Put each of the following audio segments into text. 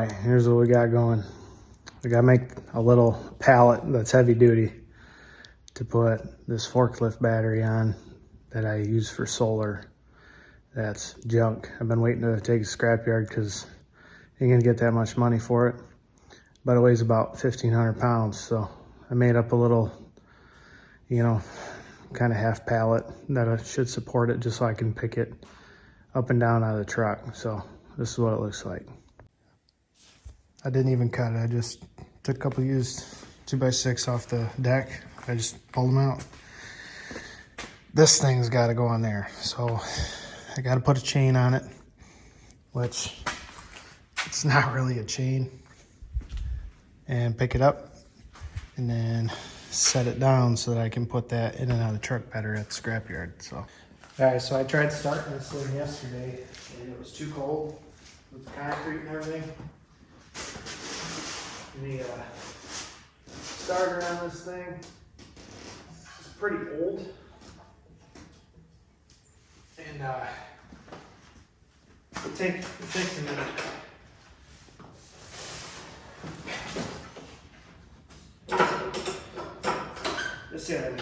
Alright, here's what we got going. We gotta make a little pallet that's heavy duty to put this forklift battery on that I use for solar. That's junk. I've been waiting to take a scrapyard because you ain't gonna get that much money for it. But it weighs about 1,500 pounds, so I made up a little, kind of half pallet that should support it just so I can pick it up and down out of the truck. So this is what it looks like. I didn't even cut it. I just took a couple used 2x6 off the deck. I just pulled them out. This thing's got to go on there. So I got to put a chain on it, which it's not really a chain. And pick it up and then set it down so that I can put that in and out of the truck better at the scrapyard. So, all right, so I tried starting this thing yesterday and it was too cold with the concrete and everything. The starter on this thing is pretty old, and it takes a minute. Let's see what I mean.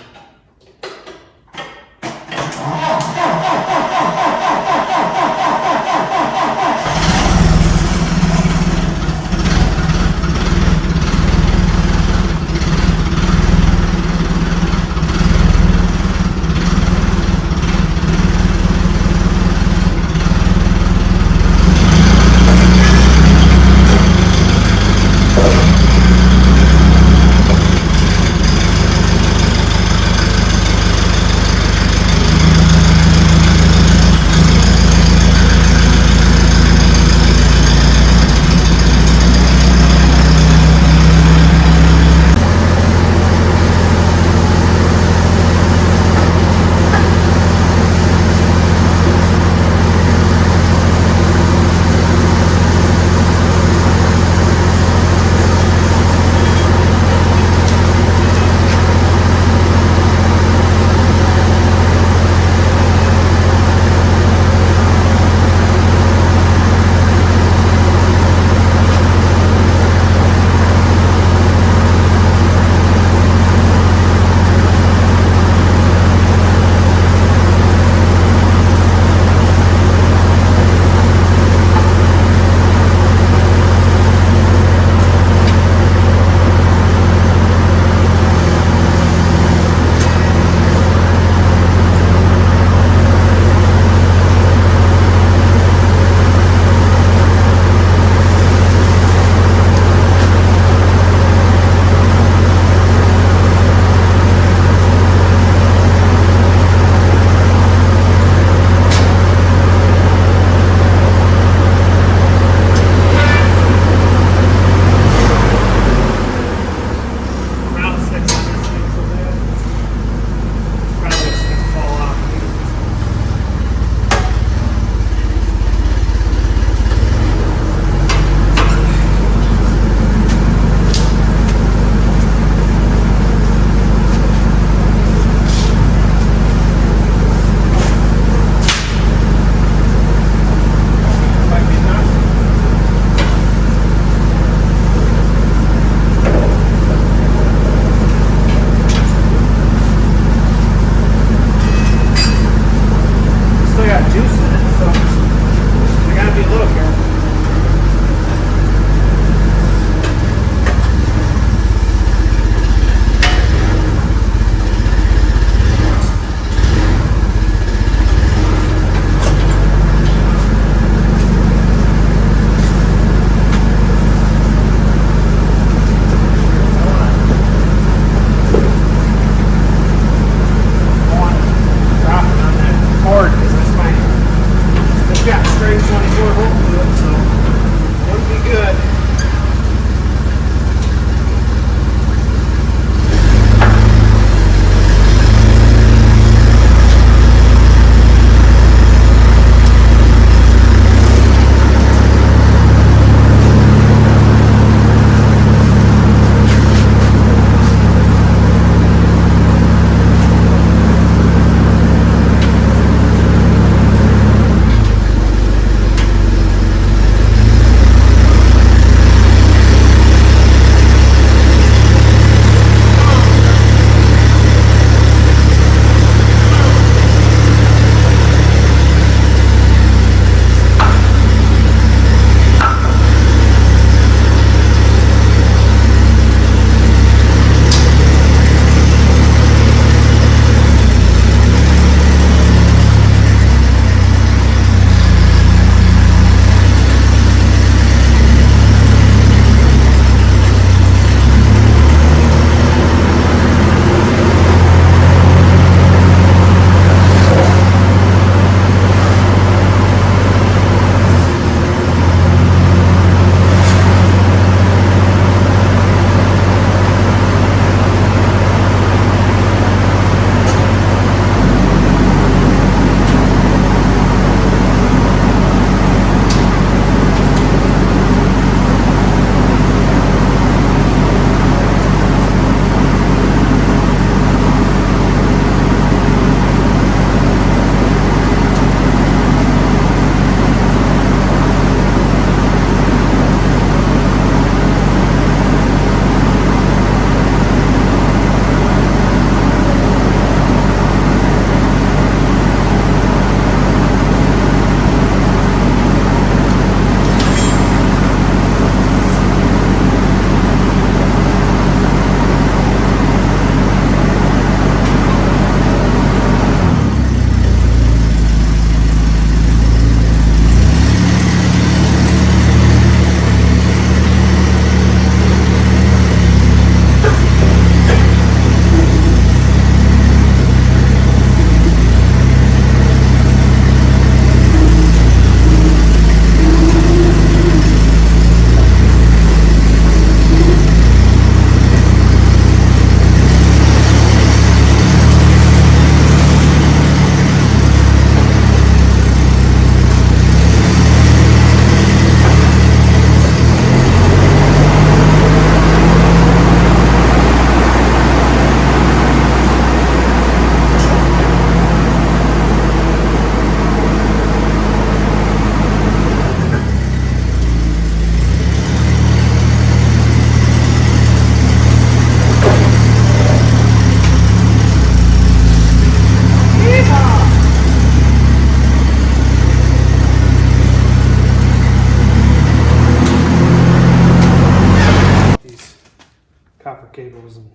truck cables in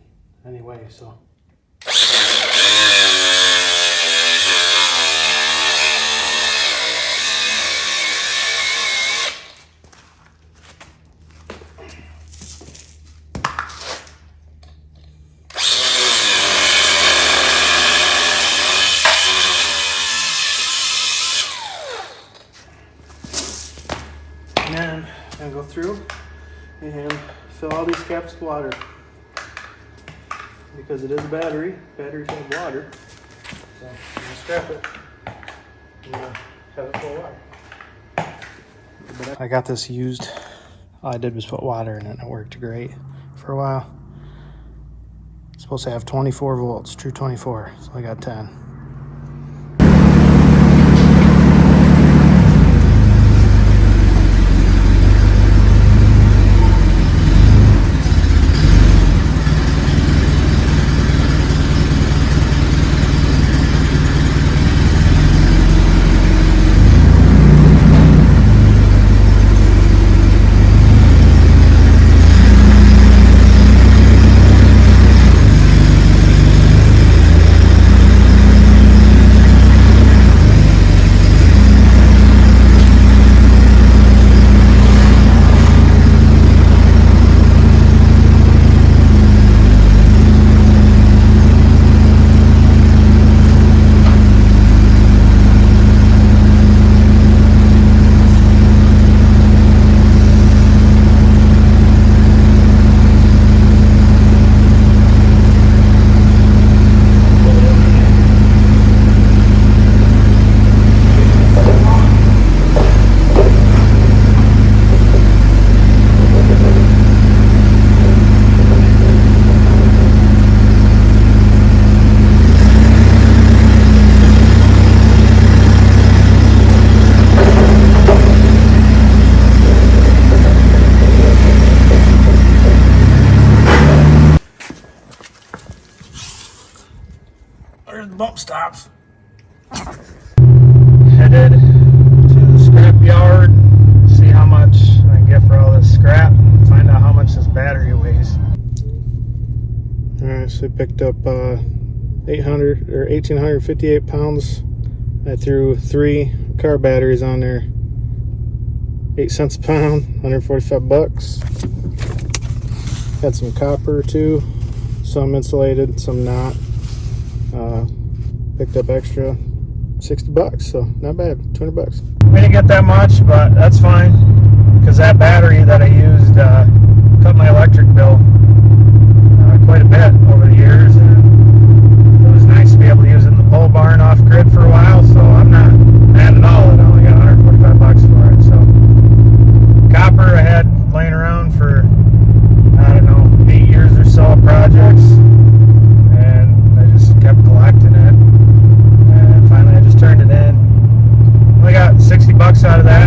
any way, so. And then I'm gonna go through and fill all these caps with water. Because it is a battery, batteries have water. So I'm gonna scrap it and have it full of water. I got this used. All I did was put water in it and it worked great for a while. It's supposed to have 24 volts, true 24, so I got 10. There's the bump stops. Headed to the scrap yard, see how much I can get for all this scrap, and find out how much this battery weighs. Alright, so I picked up 1,858 pounds. I threw 3 car batteries on there, 8 cents a pound, 145 bucks. Had some copper too, some insulated, some not. Picked up extra 60 bucks, so not bad, 200 bucks. We didn't get that much, but that's fine, because that battery that I used cut my electric bill quite a bit over the years, and it was nice to be able to use it in the pole barn off grid for a while, so I'm not mad at all that I only got 145 bucks for it. So copper I had laying around for, I don't know, 8 years or so of projects, and I just kept collecting it, and finally I just turned it in. I got 60 bucks out of that.